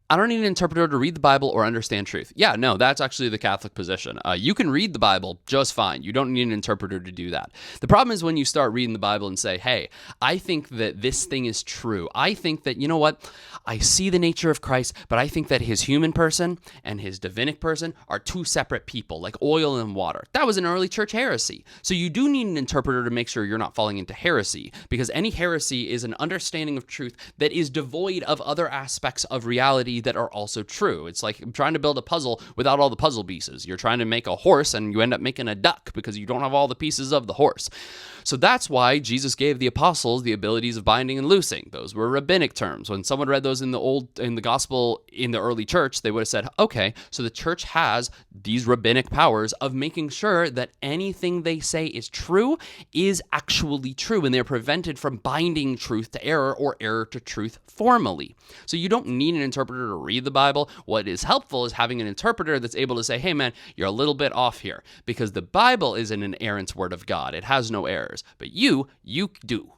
I don't need an interpreter to read the Bible or understand truth. Yeah, no, that's actually the Catholic position. You can read the Bible just fine. You don't need an interpreter to do that. The problem is when you start reading the Bible and say, hey, I think that this thing is true. I think that, you know what? I see the nature of Christ, but I think that his human person and his divinic person are two separate people, like oil and water. That was an early church heresy. So you do need an interpreter to make sure you're not falling into heresy, because any heresy is an understanding of truth that is devoid of other aspects of reality that are also true. It's like trying to build a puzzle without all the puzzle pieces. You're trying to make a horse and you end up making a duck because you don't have all the pieces of the horse. So that's why Jesus gave the apostles the abilities of binding and loosing. Those were rabbinic terms. When someone read those in the gospel in the early church, they would have said, okay, so the church has these rabbinic powers of making sure that anything they say is true is actually true, and they're prevented from binding truth to error or error to truth formally. So you don't need an interpreter to read the Bible. What is helpful is having an interpreter that's able to say, hey man, you're a little bit off here, because the Bible is an inerrant word of God. It has no errors, but you do.